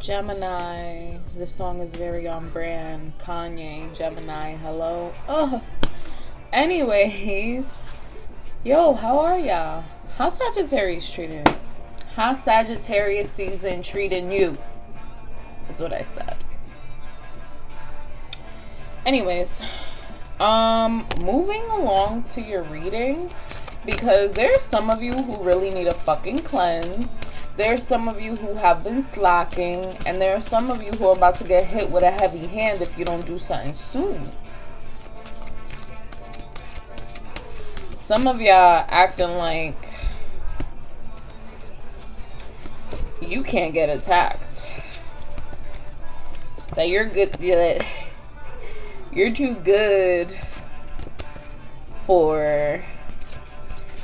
Gemini. This song is very on brand. Kanye, Gemini, hello. Oh. Anyways. Yo, how are y'all? How's Sagittarius treating? How's Sagittarius season treating you? Is what I said. Anyways. Moving along to your reading. Because there's some of you who really need a fucking cleanse. There's some of you who have been slacking, and there are some of you who are about to get hit with a heavy hand if you don't do something soon. Some of y'all acting like you can't get attacked. That you're good, you're too good for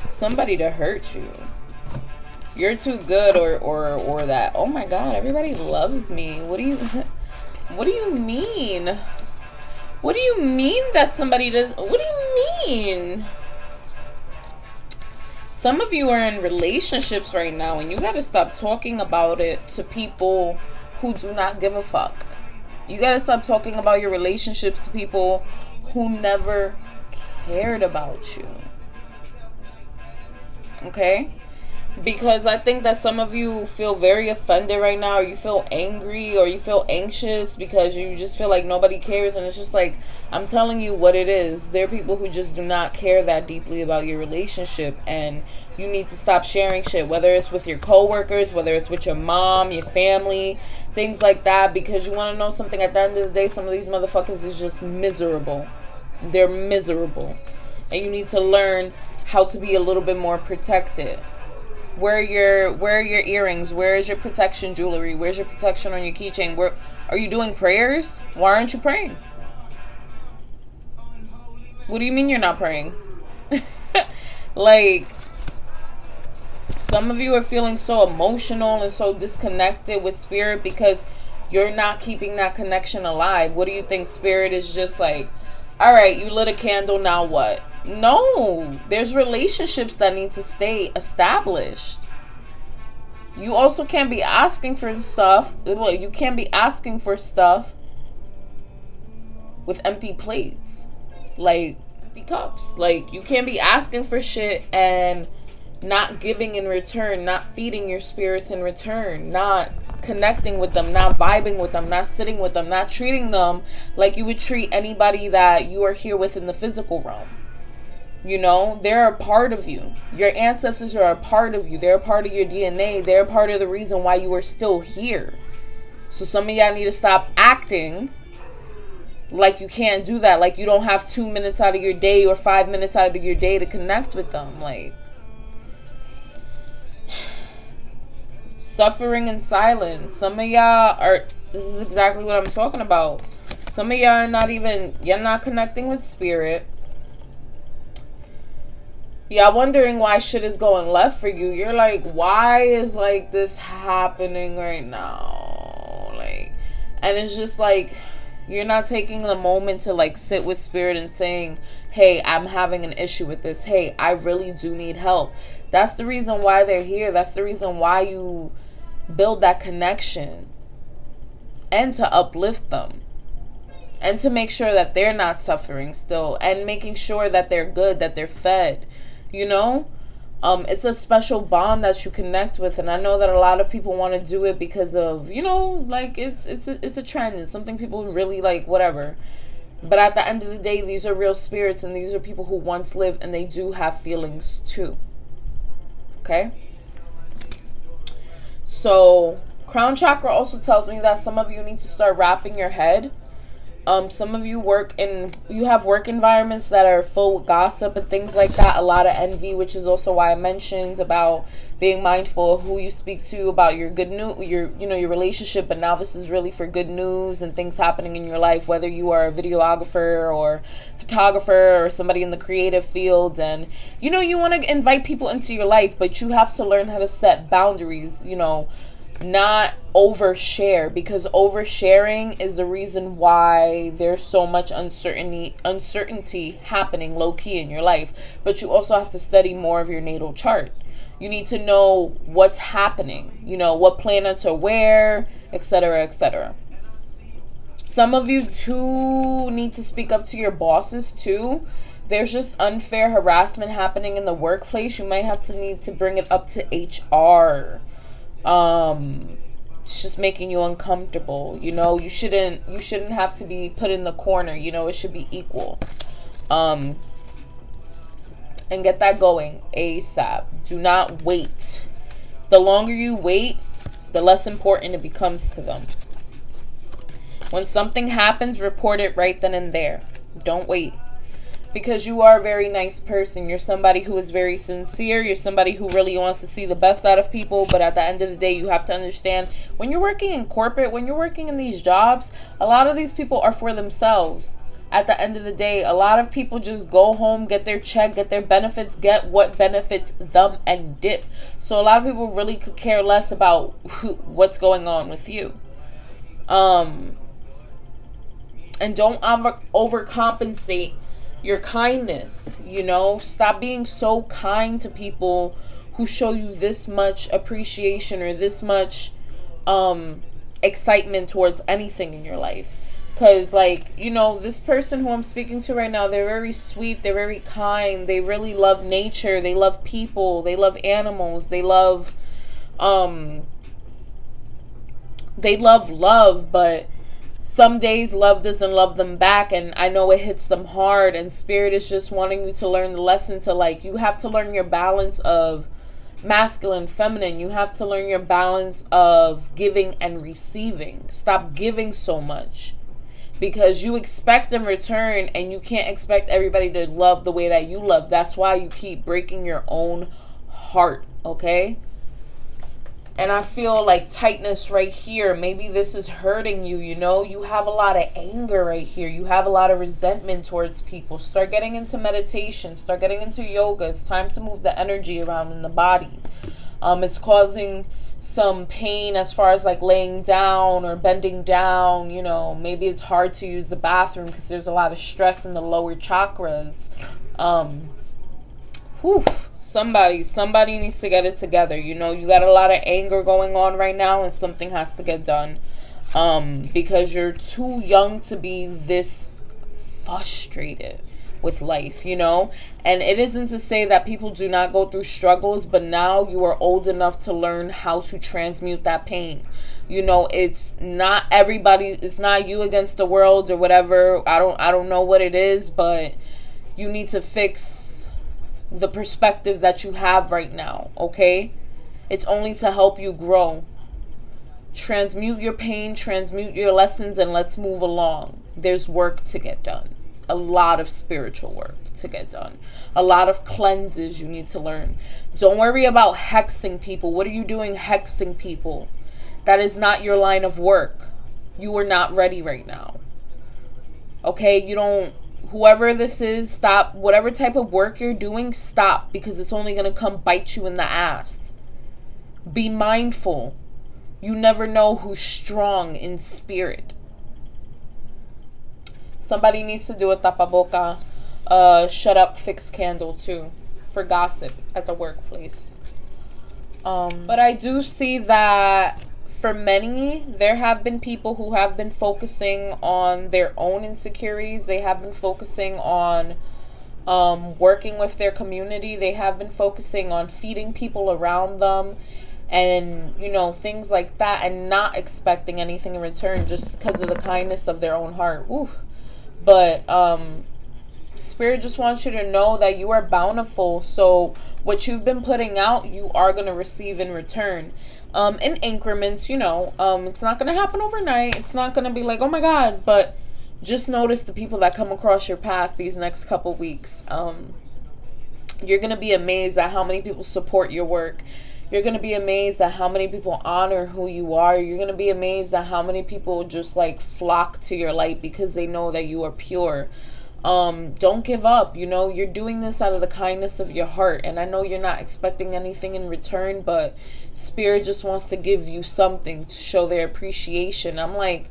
somebody to hurt you. You're too good or that, oh my god, everybody loves me. What do you mean? What do you mean that somebody does? What do you mean? Some of you are in relationships right now and you gotta stop talking about it to people who do not give a fuck. You gotta stop talking about your relationships to people who never cared about you. Okay? Because I think that some of you feel very offended right now, or you feel angry, or you feel anxious because you just feel like nobody cares. And it's just like, I'm telling you what it is. There are people who just do not care that deeply about your relationship, and you need to stop sharing shit, whether it's with your coworkers, whether it's with your mom, your family, things like that. Because you want to know something, at the end of the day, some of these motherfuckers is just miserable. They're miserable. And you need to learn how to be a little bit more protected. Where are your earrings? Where is your protection jewelry? Where's your protection on your keychain? Where are you doing prayers? Why aren't you praying? What do you mean you're not praying? Like, some of you are feeling so emotional and so disconnected with spirit because you're not keeping that connection alive. What do you think? Spirit is just like, all right, you lit a candle, now what? No, there's relationships that need to stay established. You also can't be asking for stuff. You can't be asking for stuff with empty plates, like empty cups. Like, you can't be asking for shit and not giving in return, not feeding your spirits in return, not connecting with them, not vibing with them, not sitting with them, not treating them like you would treat anybody that you are here with in the physical realm. You know, they're a part of you. Your ancestors are a part of you. They're a part of your DNA. They're a part of the reason why you are still here. So some of y'all need to stop acting like you can't do that. Like you don't have 2 minutes out of your day or 5 minutes out of your day to connect with them. Like, suffering in silence. Some of y'all are, this is exactly what I'm talking about. Some of y'all are not even, you're not connecting with spirit. Y'all wondering why shit is going left for you. You're like, why is like this happening right now? Like, and it's just like, you're not taking the moment to like sit with spirit and saying, hey, I'm having an issue with this. Hey, I really do need help. That's the reason why they're here. That's the reason why you build that connection. And to uplift them. And to make sure that they're not suffering still. And making sure that they're good, that they're fed. You know, it's a special bond that you connect with, and I know that a lot of people want to do it because of, you know, like it's a trend. It's something people really like, whatever. But at the end of the day, these are real spirits, and these are people who once lived, and they do have feelings too. Okay. So crown chakra also tells me that some of you need to start wrapping your head. Some of you you have work environments that are full of gossip and things like that. A lot of envy, which is also why I mentioned about being mindful of who you speak to about your good news, your relationship. But now this is really for good news and things happening in your life, whether you are a videographer or photographer or somebody in the creative field. And, you know, you want to invite people into your life, but you have to learn how to set boundaries, you know, not overshare, because oversharing is the reason why there's so much uncertainty happening low-key in your life. But you also have to study more of your natal chart. You need to know what's happening, you know, what planets are where, etc., etc. Some of you too need to speak up to your bosses too. There's just unfair harassment happening in the workplace. You might have to need to bring it up to HR. It's just making you uncomfortable. You know, you shouldn't have to be put in the corner. You know, it should be equal. And get that going ASAP. Do not wait. The longer you wait, the less important it becomes to them. When something happens, report it right then and there. Don't wait. Because you are a very nice person. You're somebody who is very sincere. You're somebody who really wants to see the best out of people. But at the end of the day, you have to understand, when you're working in corporate, when you're working in these jobs, a lot of these people are for themselves. At the end of the day, a lot of people just go home, get their check, get their benefits, get what benefits them, and dip. So a lot of people really could care less about what's going on with you. And don't overcompensate your kindness. You know, stop being so kind to people who show you this much appreciation or this much excitement towards anything in your life. Because, like, you know, this person who I'm speaking to right now, they're very sweet, they're very kind, they really love nature, they love people, they love animals, they love love, but some days love doesn't love them back, and I know it hits them hard, and Spirit is just wanting you to learn the lesson to, like, you have to learn your balance of masculine, feminine. You have to learn your balance of giving and receiving. Stop giving so much, because you expect in return, and you can't expect everybody to love the way that you love. That's why you keep breaking your own heart, okay? And I feel like tightness right here. Maybe this is hurting you, you know? You have a lot of anger right here. You have a lot of resentment towards people. Start getting into meditation. Start getting into yoga. It's time to move the energy around in the body. It's causing some pain as far as like laying down or bending down. You know, maybe it's hard to use the bathroom because there's a lot of stress in the lower chakras. Somebody needs to get it together. You know, you got a lot of anger going on right now, and something has to get done. Because you're too young to be this frustrated with life, you know? And it isn't to say that people do not go through struggles, but now you are old enough to learn how to transmute that pain. You know, it's not everybody, it's not you against the world or whatever. I don't know what it is, but you need to fix the perspective that you have right now, okay? It's only to help you grow. Transmute your pain, transmute your lessons, and let's move along. There's work to get done. A lot of spiritual work to get done. A lot of cleanses you need to learn. Don't worry about hexing people. What are you doing hexing people? That is not your line of work. You are not ready right now. Okay? Whoever this is, stop. Whatever type of work you're doing, stop, because it's only going to come bite you in the ass. Be mindful. You never know who's strong in spirit. Somebody needs to do a tapaboca, shut up, fix candle too, for gossip at the workplace. But I do see that for many, there have been people who have been focusing on their own insecurities. They have been focusing on working with their community. They have been focusing on feeding people around them and, you know, things like that, and not expecting anything in return just because of the kindness of their own heart. Ooh. But Spirit just wants you to know that you are bountiful. So what you've been putting out, you are going to receive in return. In increments, you know. It's not going to happen overnight. It's not going to be like, oh my God. But just notice the people that come across your path these next couple weeks. You're going to be amazed at how many people support your work. You're going to be amazed at how many people honor who you are. You're going to be amazed at how many people just like flock to your light because they know that you are pure. Don't give up. You know, you're doing this out of the kindness of your heart. And I know you're not expecting anything in return, but Spirit just wants to give you something to show their appreciation. I'm like,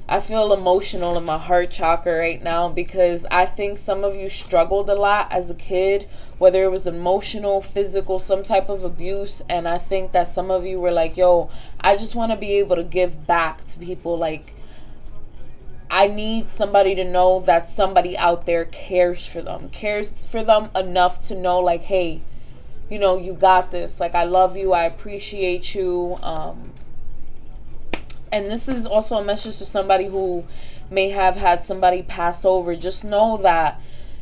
I feel emotional in my heart chakra right now because I think some of you struggled a lot as a kid, whether it was emotional, physical, some type of abuse. And I think that some of you were like, yo, I just want to be able to give back to people. Like, I need somebody to know that somebody out there cares for them enough to know, like, hey, you know, you got this. Like, I love you. I appreciate you. And this is also a message to somebody who may have had somebody pass over. Just know that,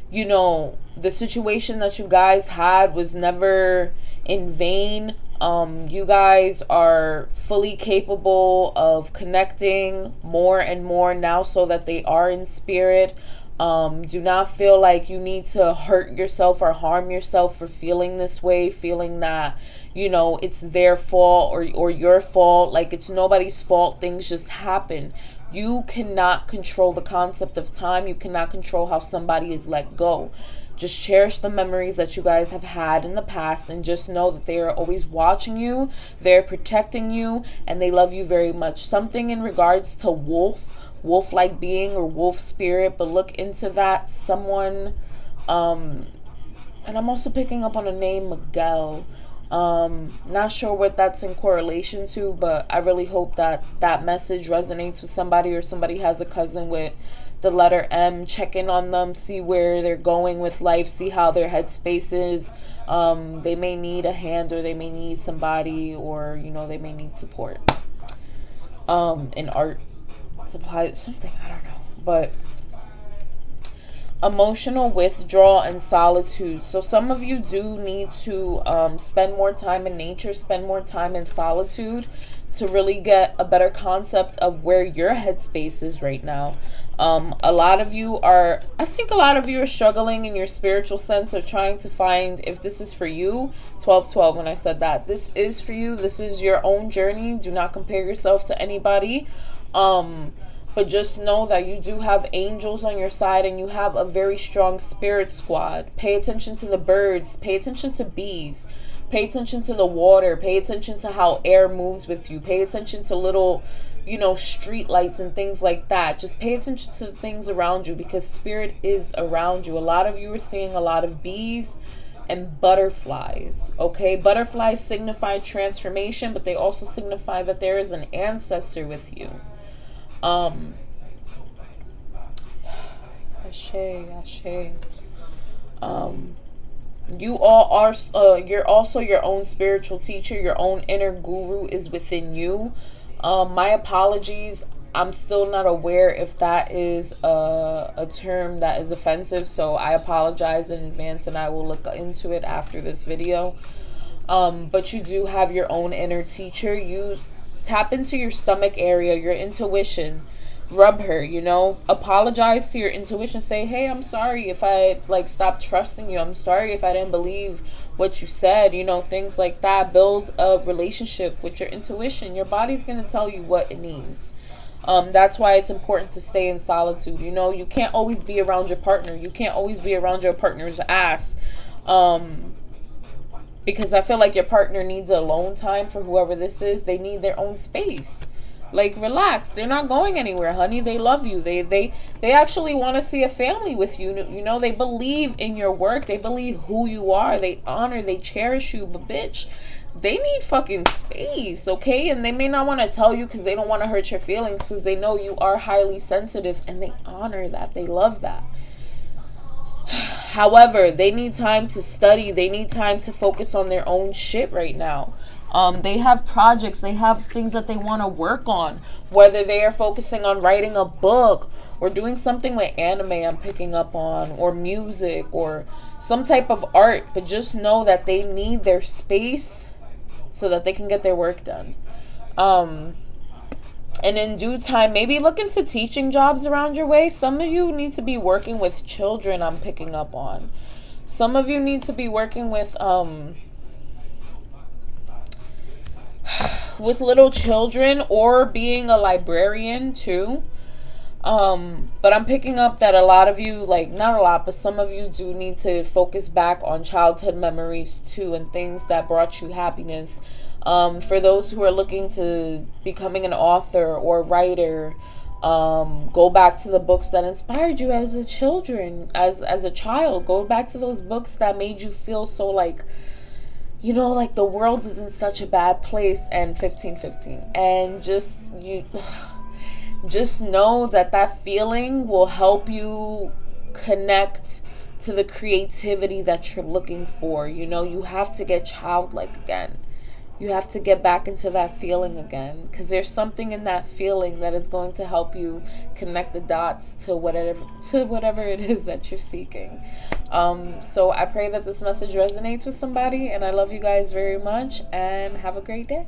you know, the situation that you guys had was never in vain. You guys are fully capable of connecting more and more now, so that they are in spirit. Do not feel like you need to hurt yourself or harm yourself for feeling this way, feeling that, you know, it's their fault or your fault. Like, it's nobody's fault. Things just happen. You cannot control the concept of time. You cannot control how somebody is let go. Just cherish the memories that you guys have had in the past, and just know that they are always watching you, they're protecting you, and they love you very much. Something in regards to wolf-like being or wolf spirit, but look into that. Someone, and I'm also picking up on a name, Miguel. Not sure what that's in correlation to, but I really hope that that message resonates with somebody, or somebody has a cousin with the letter M. Check in on them, see where they're going with life, see how their headspace is. They may need a hand, or they may need somebody, or, you know, they may need support. In art supply, something, I don't know. But emotional withdrawal and solitude. So some of you do need to spend more time in nature, spend more time in solitude, to really get a better concept of where your headspace is right now. A lot of you are struggling in your spiritual sense of trying to find if this is for you. 12-12, when I said that. This is for you. This is your own journey. Do not compare yourself to anybody. But just know that you do have angels on your side, and you have a very strong spirit squad. Pay attention to the birds. Pay attention to bees. Pay attention to the water. Pay attention to how air moves with you. Pay attention to little, you know, street lights and things like that. Just pay attention to the things around you, because spirit is around you. A lot of you are seeing a lot of bees and butterflies. Okay, butterflies signify transformation, but they also signify that there is an ancestor with you. Ashe. You all are, you're also your own spiritual teacher. Your own inner guru is within you. My apologies. I'm still not aware if that is a term that is offensive, so I apologize in advance, and I will look into it after this video. But you do have your own inner teacher. You tap into your stomach area, your intuition. Rub her, you know, apologize to your intuition. Say, hey, I'm sorry if I stopped trusting you. I'm sorry if I didn't believe what you said, you know, things like that. Build a relationship with your intuition. Your body's going to tell you what it needs. That's why it's important to stay in solitude. You know, you can't always be around your partner. You can't always be around your partner's ass. Because I feel like your partner needs alone time. For whoever this is, they need their own space. Like, relax. They're not going anywhere, honey. They love you. They actually want to see a family with you. You know, they believe in your work. They believe who you are. They honor, they cherish you. But bitch, they need fucking space, okay? And they may not want to tell you because they don't want to hurt your feelings, because they know you are highly sensitive, and they honor that. They love that. However, they need time to study. They need time to focus on their own shit right now. They have projects, they have things that they want to work on, whether they are focusing on writing a book or doing something with anime I'm picking up on, or music, or some type of art. But just know that they need their space so that they can get their work done. And in due time, maybe look into teaching jobs around your way. Some of you need to be working with children, I'm picking up on. Some of you need to be working with little children, or being a librarian too. But I'm picking up that a lot of you, like, not a lot, but some of you do need to focus back on childhood memories too, and things that brought you happiness. For those who are looking to becoming an author or writer, Go back to the books that inspired you as a children, as a child. Go back to those books that made you feel so like, you know, like the world is in such a bad place. And 1515, and just know that that feeling will help you connect to the creativity that you're looking for. You know, you have to get childlike again. You have to get back into that feeling again, because there's something in that feeling that is going to help you connect the dots to whatever it is that you're seeking. So I pray that this message resonates with somebody, and I love you guys very much, and have a great day.